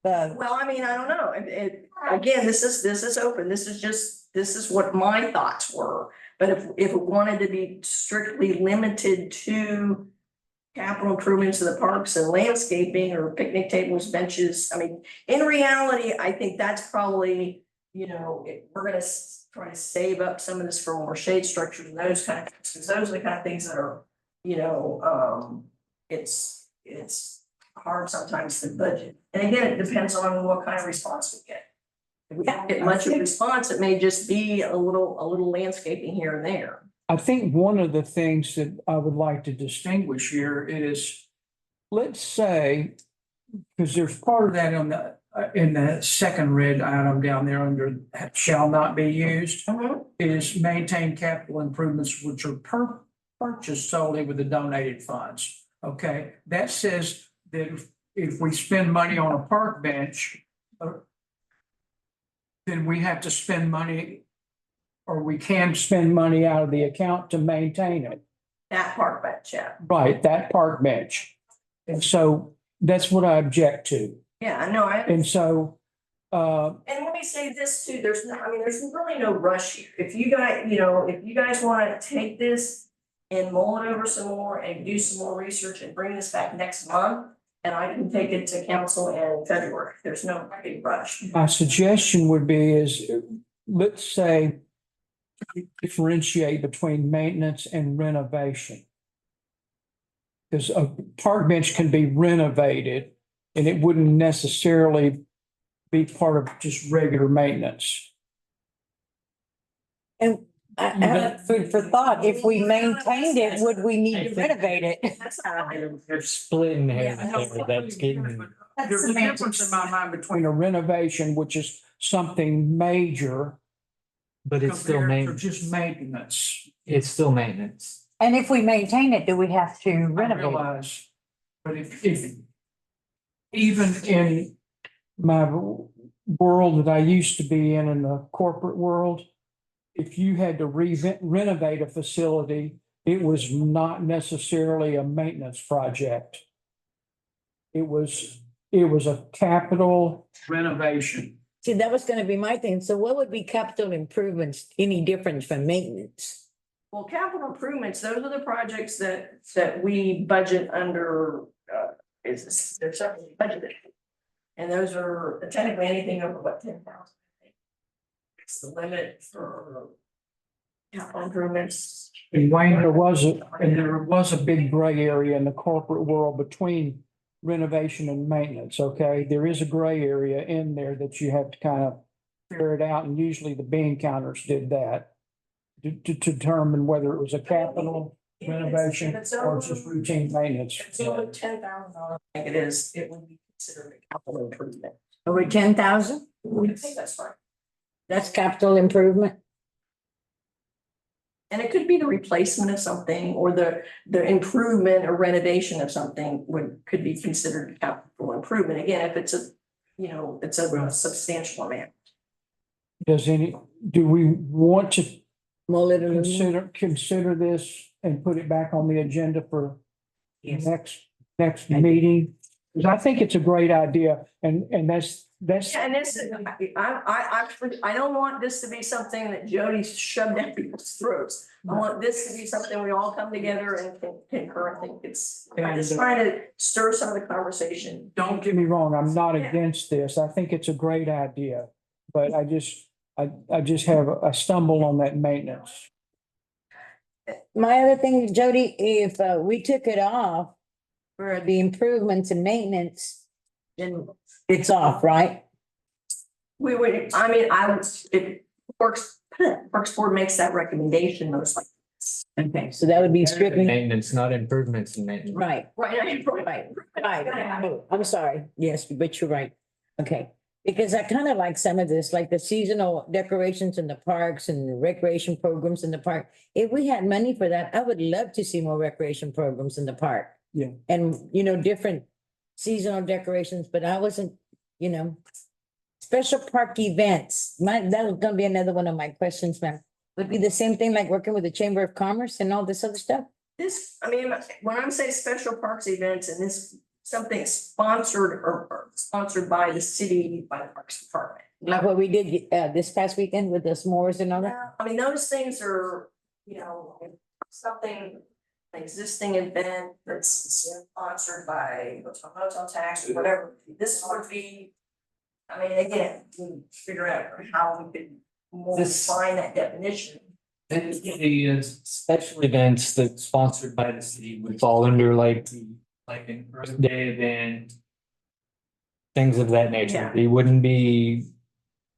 The, Well, I mean, I don't know. Again, this is open. This is what my thoughts were. But if it wanted to be strictly limited to capital improvements to the parks and landscaping or picnic tables, benches, I mean, in reality, I think that's probably, you know, we're gonna try to save up some of this for more shade structures and those kind of, because those are the kind of things that are, you know, it's hard sometimes to budget. And again, it depends on what kind of response we get. If we don't get much of a response, it may just be a little landscaping here and there. I think one of the things that I would like to distinguish here is, let's say, because there's part of that on the, in the second red item down there under shall not be used, is maintain capital improvements which are purchased solely with the donated funds. Okay, that says that if we spend money on a park bench, then we have to spend money, or we can spend money out of the account to maintain it. That park bench, yeah. Right, that park bench. And so that's what I object to. Yeah, I know. And so, And let me say this too, there's really no rush here. If you guys, you know, if you guys wanna take this and mull it over some more and do some more research and bring this back next month, and I can take it to council in February. There's no big rush. my suggestion would be is, let's say, differentiate between maintenance and renovation. Because a park bench can be renovated and it wouldn't necessarily be part of just regular maintenance. and I have food for thought. If we maintained it, would we need to renovate it? They're splitting hairs Yeah. there. That's getting. There's a difference in my mind between a renovation, which is something major, But it's still compared to maintenance. just maintenance. It's still maintenance. And if we maintain it, do we have to I renovate? realize, but if even in my world that I used to be in the corporate world, if you had to renovate a facility, it was not necessarily a maintenance project. It was a capital renovation. See, that was gonna be my thing. So what would be capital improvements any different from maintenance? Well, capital improvements, those are the projects that we budget under, they're separately budgeted. And those are technically anything over what, 10,000. It's the limit for capital improvements. And Wayne, there was a big gray area in the corporate world between renovation and maintenance, okay? There is a gray area in there that you have to kind of figure it out, and usually the bean counters did that to determine whether it was a capital renovation or just routine maintenance. If it's over $10,000, I think it would be considered a capital improvement. Over 10,000? I think that's fine. That's capital improvement? And it could be the replacement of something or the improvement or renovation of something could be considered capital improvement. Again, if it's it's a substantial amount. Do we want to Mull it a little more? consider this and put it back on the agenda for Yes. next meeting? Because I think it's a great idea, and that's. Yeah, and this, I don't want this to be something that Jody shoved down people's throats. I want this to be something we all come together and can concur. I think I'm just trying to stir some of the conversation. Don't get me wrong, I'm not Yeah. against this. I think it's a great idea, but I just have a stumble on that maintenance. My other thing, Jody, if we took it off for the improvements and maintenance, then it's off, right? We would, I mean, I would, if Works Board makes that recommendation, most likely. Okay, so that would be strictly, Maintenance, not improvements in maintenance. right, right, Oh, I'm sorry. Yes, but you're right. Okay, because I kind of like some of this, like the seasonal decorations in the parks and the recreation programs in the park. If we had money for that, I would love to see more recreation programs in the park. Yeah. And, different seasonal decorations, but I wasn't, special park events. That was gonna be another one of my questions, ma'am. Would be the same thing like working with the Chamber of Commerce and all this other stuff? This, I mean, when I'm saying special parks events and this, something sponsored or sponsored by the city, by the Parks Department. Like what we did this past weekend with the s'mores and all that? Yeah, I mean, those things are, something, an existing event that's sponsored by hotel tax or whatever. This would be, I mean, again, we figure out how we could more This- define that definition. The special events that's sponsored by the city would fall under like an Earth Day event. Things of that nature. Yeah. They wouldn't be,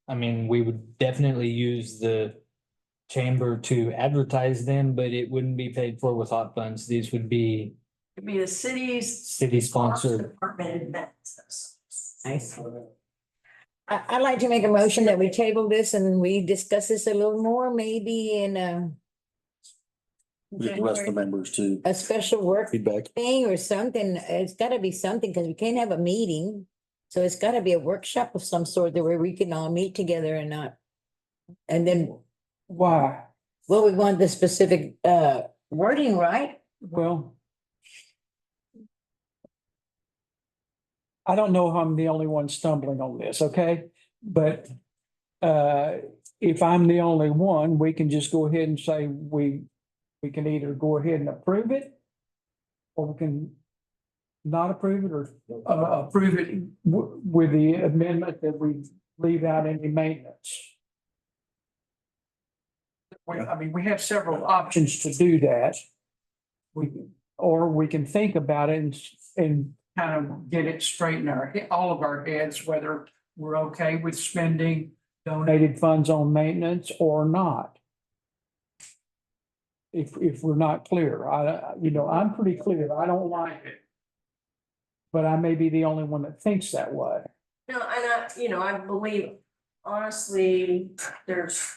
I mean, we would definitely use the chamber to advertise them, but it wouldn't be paid for with hot funds. These would be It'd be the city's. city Parks sponsored. Department events. Nice. I'd like to make a motion that we table this and we discuss this a little more, maybe in Get the rest of the members to a special work feedback. thing or something. It's gotta be something, because we can't have a meeting. So it's gotta be a workshop of some sort that where we can all meet together and not. And then, Why? well, we want the specific wording, right? Well, I don't know if I'm the only one stumbling on this, okay? But if I'm the only one, we can just go ahead and say we can either go ahead and approve it, or we can not approve it, or approve it with the amendment that we leave out any maintenance. I mean, we have several options to do that. Or we can think about it and kind of get it straight in all of our heads, whether we're okay with spending donated funds on maintenance or not. If we're not clear, I'm pretty clear. I don't like it. But I may be the only one that thinks that way. No, and I believe, honestly, there's,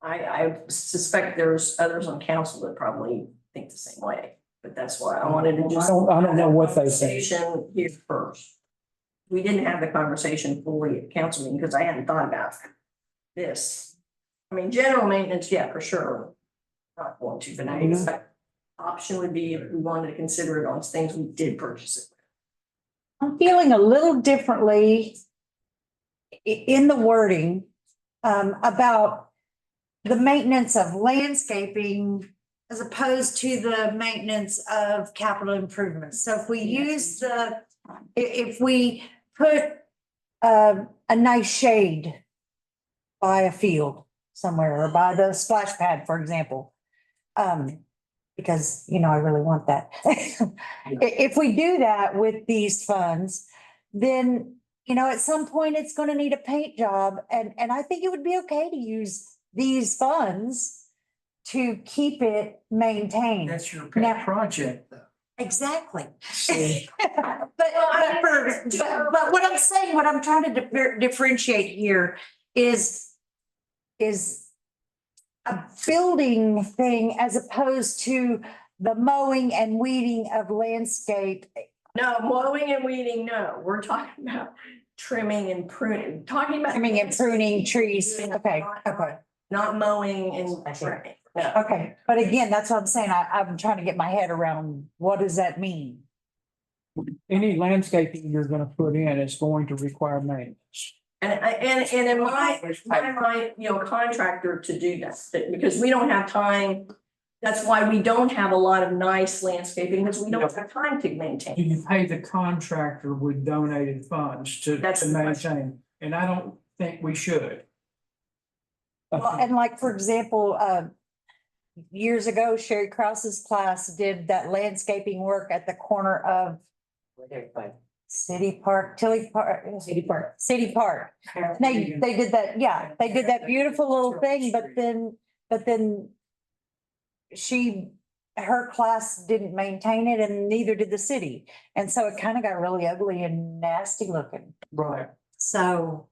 I suspect there's others on council that probably think the same way, but that's why I wanted to just. I don't know what they think. Conversation here first. We didn't have the conversation fully at council meeting because I hadn't thought about this. I mean, general maintenance, yeah, for sure. Not going to, but I expect option would be if we wanted to consider it on things we did purchase it. I'm feeling a little differently in the wording about the maintenance of landscaping as opposed to the maintenance of capital improvements. So if we use if we put a nice shade by a field somewhere or by the splash pad, for example, because, I really want that. If we do that with these funds, then, at some point it's going to need a paint job. And I think it would be okay to use these funds to keep it maintained. That's your Now- pet project, though. Exactly. But what I'm saying, what I'm trying to differentiate here is a building thing as opposed to the mowing and weeding of landscape. No, mowing and weeding, no, we're talking about trimming and pruning, talking about. Trimming and pruning trees. Okay, okay, Not mowing and trimming, no. okay. But again, that's what I'm saying. I'm trying to get my head around, what does that mean? Any landscaping you're gonna put in is going to require maintenance. And in my mind, contractor to do that, because we don't have time. That's why we don't have a lot of nice landscaping, because we don't have time to Do maintain. you pay the contractor with donated funds to That's the question. maintain? And I don't think we should. Well, and like, for example, years ago, Sherry Krause's class did that landscaping work at the corner of City Park, Tilly Park. City Park. City Park. They did that, yeah, they did that beautiful little thing, but then her class didn't maintain it and neither did the city. And so it kind of got really ugly and nasty looking. Right. So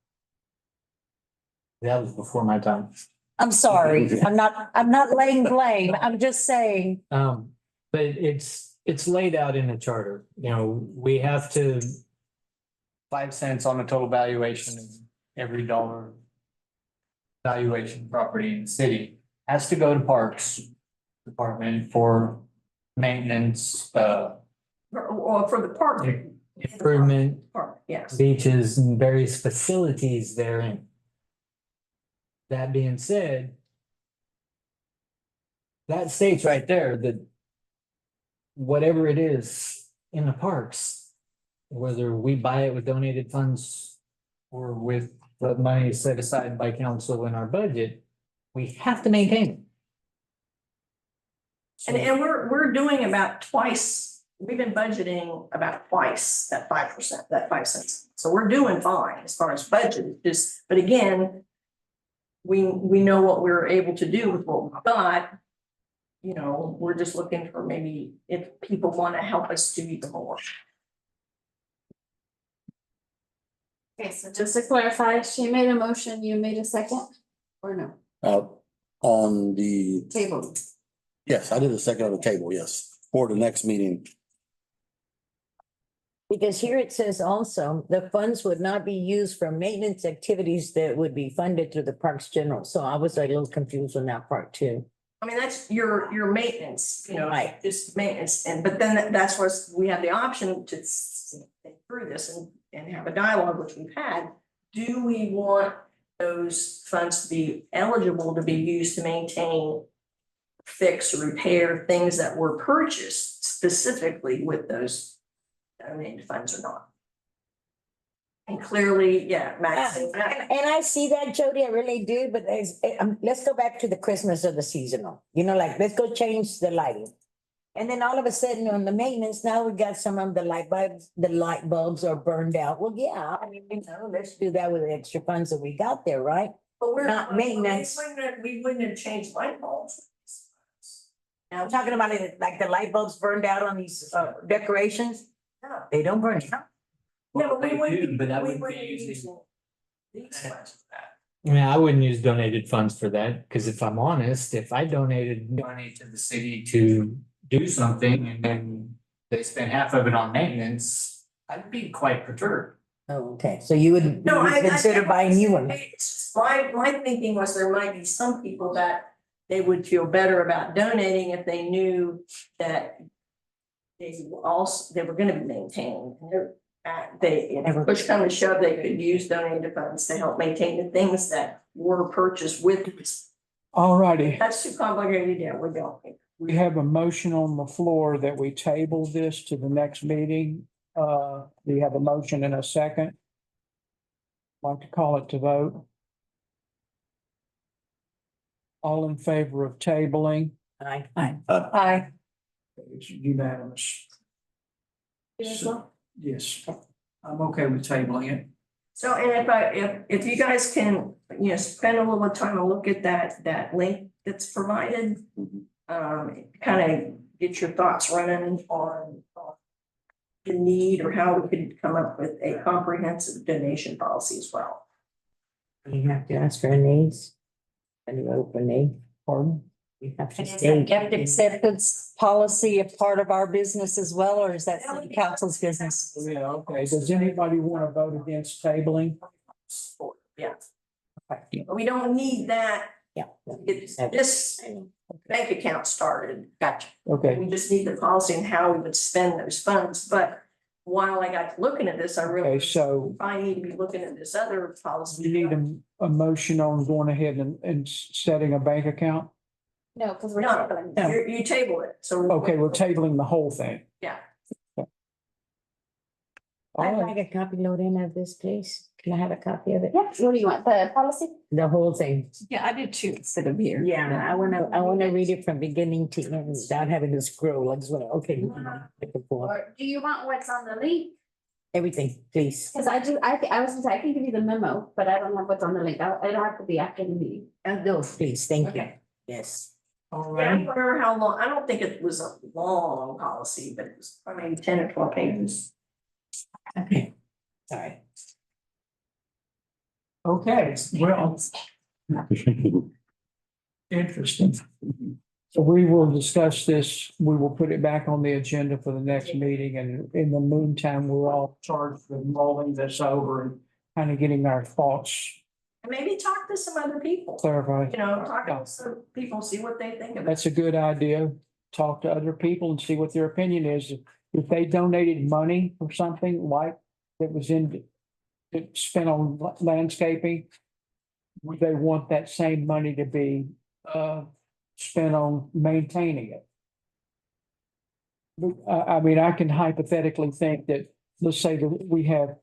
That was before my time. I'm sorry, I'm not laying blame. I'm just saying, But it's laid out in the charter, you know, we have to 5 cents on the total valuation of every dollar valuation property in the city has to go to Parks Department for maintenance, Or for the park. improvement, Park, yes. beaches and various facilities therein. That being said, that states right there that whatever it is in the parks, whether we buy it with donated funds or with the money set aside by council in our budget, we have to maintain it. And we're doing about twice, we've been budgeting about twice that 5%, that 5 cents. So we're doing fine as far as budget, but again, we know what we're able to do with what we've got. You know, we're just looking for maybe if people want to help us do even more. Okay, so just to clarify, she made a motion, you made a second, or no? On the, Table. yes, I did a second on the table, yes, for the next meeting. Because here it says also, the funds would not be used for maintenance activities that would be funded through the Parks General. So I was like a little confused on that part too. I mean, that's your maintenance, you know, Right. just maintenance, but then that's what we have the option to think through this and have a dialogue, which we've had. Do we want those funds to be eligible to be used to maintain, fix, repair things that were purchased specifically with those donated funds or not? And clearly, yeah, Max. And I see that, Jody, I really do, but let's go back to the Christmas or the seasonal, you know, like, let's go change the lighting. And then all of a sudden on the maintenance, now we got some of the light bulbs are burned out. Well, yeah, I mean, you know, let's do that with the extra funds that we got there, right? But we're Not maintenance. We wouldn't have changed light bulbs. Now, I'm talking about it, like the light bulbs burned out on these decorations, No, they don't burn out. but we They wouldn't do, be, but that we wouldn't be wouldn't be using- using these funds for that. I mean, I wouldn't use donated funds for that, because if I'm honest, if I donated money to the city to do something and then they spend half of it on maintenance, I'd be quite perturbed. Oh, okay, so you would No, I consider buying new ones? My thinking was there might be some people that they would feel better about donating if they knew that they were gonna be maintained. And if push come to shove, they could use donated funds to help maintain the things that were purchased with this. All righty. That's too complicated, yeah, we don't. We have a motion on the floor that we table this to the next meeting. We have a motion and a second. Like to call it to vote. All in favor of tabling? Aye. I, It's unanimous. Yes, I'm okay with tabling it. So, and if you guys can, you know, spend a little time and look at that link that's provided. Kind of get your thoughts running on the need or how we could come up with a comprehensive donation policy as well. You have to ask for needs. And you open need. Pardon? You have to and is state. that gift acceptance policy a part of our business as well, or is that city council's business? Yeah, okay. Does anybody want to vote against tabling? Yeah. But we don't need that, Yeah. it's this bank account started. Gotcha. Okay, We just need the policy and how we would spend those funds, but while I got looking at this, I okay, really, so I need to be looking at this other policy. you need a motion on going ahead and setting a bank account? No, because we're No, tabling. you table it, so. Okay, we're tabling the whole thing. Yeah. All I'd right, like a copy load in of this, please. Can I have a copy of it? Yeah, what do you want, the policy? The whole thing. Yeah, I did too, instead of here. Yeah, I wanna read it from beginning to end without having to scroll. I just wanna, okay. Or do you want what's on the link? everything, please. Cause I was gonna say, I can give you the memo, but I don't have what's on the link. It'll have to be after the meeting. And those, please, thank you. Okay. Yes. All Yeah, I right. don't remember how long, I don't think it was a long policy, but it was probably 10 or 12 pages. Okay. Sorry. Okay, well, interesting. So we will discuss this. We will put it back on the agenda for the next meeting, and in the meantime, we're all charged with rolling this over and kind of getting our thoughts And maybe talk to some other people, clarified. you know, talk to some people, see what they think of it. That's a good idea. Talk to other people and see what their opinion is. If they donated money for something like that was that spent on landscaping, would they want that same money to be spent on maintaining it? I mean, I can hypothetically think that, let's say that we have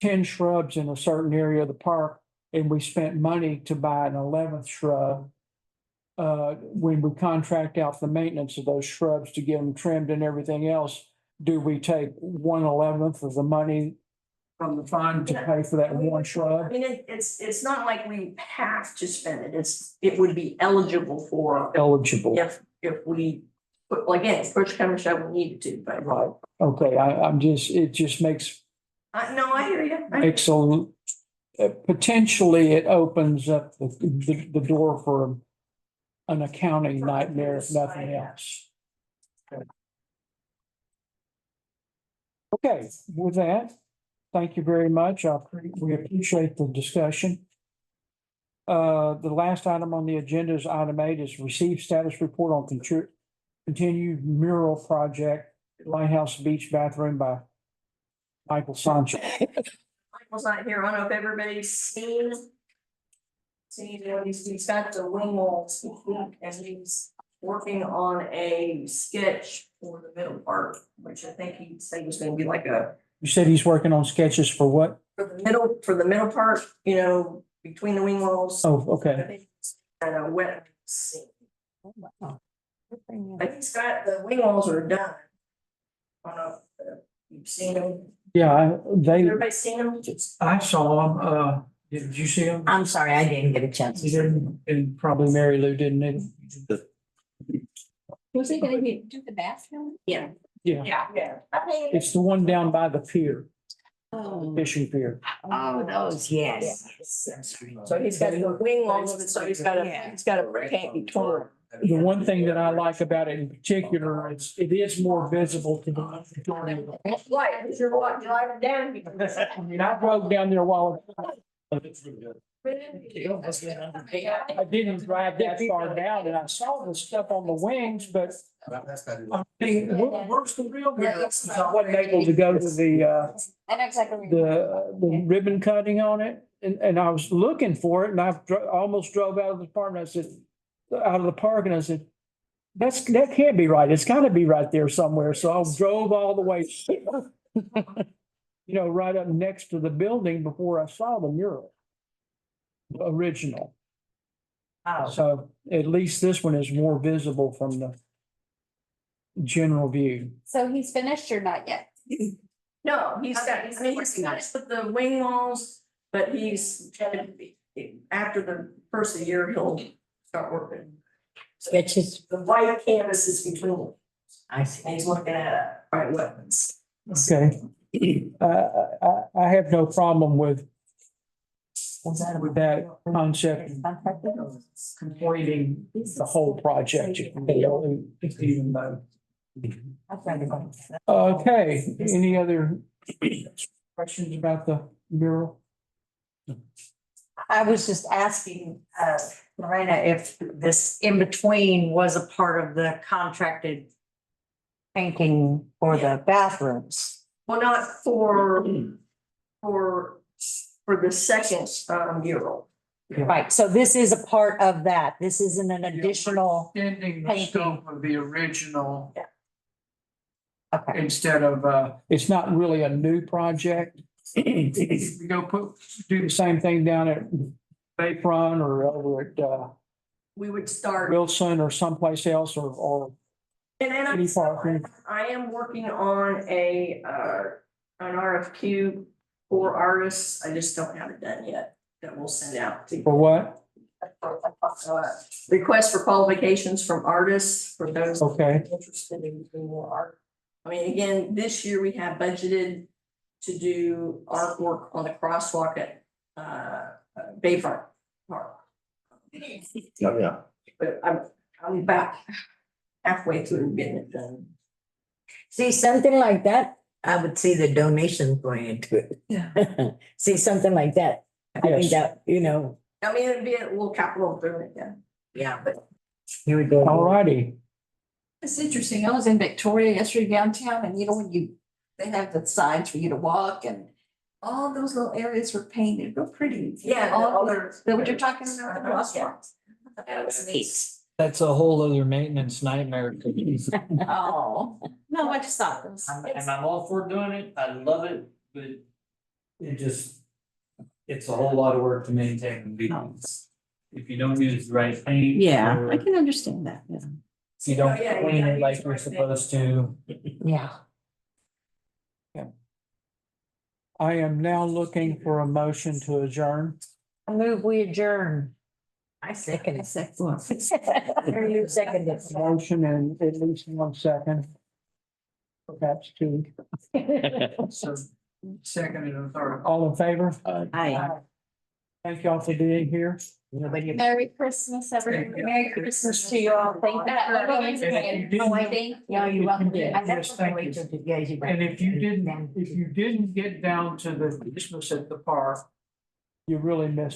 10 shrubs in a certain area of the park, and we spent money to buy an 11th shrub. When we contract out the maintenance of those shrubs to get them trimmed and everything else, do we take 1/11 of the money from the fund to pay for that one I shrub? mean, it's not like we have to spend it, it would be eligible for Eligible, if we, but again, push come to shove, we needed to, but. right? Okay, it just makes No, I hear you. makes potentially it opens up the door for an accounting nightmare, if nothing else. Okay, with that, thank you very much. We appreciate the discussion. The last item on the agenda is item 8 is receive status report on continued mural project at Lighthouse Beach bathroom by Michael Sanchez. Michael's not here. I don't know if everybody's seen. What he's got the wing walls and he's working on a sketch for the middle part, which I think he said was gonna be like You said he's working on sketches for what? for the middle part, you know, between the wing walls. Oh, I okay. think it's kind of wet. scene. Oh, wow. But he's got, the wing walls are done. I don't know if you've seen them. Yeah, Everybody seen them? I saw him. Did you see him? I'm sorry, I didn't get a chance. You didn't, and probably Mary Lou didn't either. Was he gonna do the bathroom? Yeah. Yeah, Yeah. I mean, it's the one down by the pier, Oh, fishing pier. Oh, those, yes. so he's got the wing walls of it, so he's got a paint between. The one thing that I like about it in particular, it is more visible to the. Right, because you're driving down. I mean, I drove down there while. I didn't drive that far down and I saw the stuff on the wings, but I'm thinking, where's the real guy? I wasn't able to go to I know exactly. the ribbon cutting on it. And I was looking for it and almost drove out of the park and I said, out of the park and I said, that can't be right. It's gotta be right there somewhere. So I drove all the way. Right up next to the building before I saw the mural. Original. Oh, So at least this one is more visible from the general view. So he's finished or not yet? No, he's finished with the wing walls, but he's gonna be, after the first of the year, he'll start working. sketches, The white canvas is between them, I and see. he's looking at white weapons. Okay. I have no problem with that concept of completing the whole project. Even though. Okay, any other questions about the mural? I was just asking, Lorena, if this in between was a part of the contracted painting for the bathrooms. Well, not for the second mural. Right, so this is a part of that. This isn't an additional, Extending the painting. scope of the original. okay, Instead of, it's not really a new project. We do the same thing down at Bayfront or over at We would start. Wilson or someplace else or And any park. I am working on a an RFQ for artists. I just don't have it done yet. That we'll send out to. For what? Request for qualifications from artists for those. Okay. Interested in doing more art. I mean, again, this year we have budgeted to do artwork on the crosswalk at Bayfront Park. Oh, yeah. But I'm about halfway through getting it done. See, something like that, I would see the donations going into it. Yeah. See, something like that. I think Yes. that, you know, I mean, it'd be a little capital improvement, yeah. yeah, but here we go. All righty. It's interesting. I was in Victoria yesterday downtown and you know, they have the signs for you to walk and all those little areas were painted real pretty. Yeah, All other. what you're talking about, the crosswalks. That was neat. That's a whole other maintenance nightmare. Oh, no, I just thought it was. And I'm all for doing it, I love it, but it just, it's a whole lot of work to maintain. If you don't use the right paint. Yeah, or I can understand that, yeah. if you don't Oh, yeah, you clean gotta it like use you're the right paint. supposed to. Yeah. I am now looking for a motion to adjourn. I move we adjourn. I second I it. said, well, Or you second it. Motion in at least 1 second. Perhaps two. So, second and a third. All in favor? Aye. Thank y'all for being here. Nobody. Merry Christmas, everyone. Merry Christmas to you all. Thank you. Yeah, you're welcome. Yes, I never thank wait you. till you guys. And if you didn't get down to the Christmas at the park, you really missed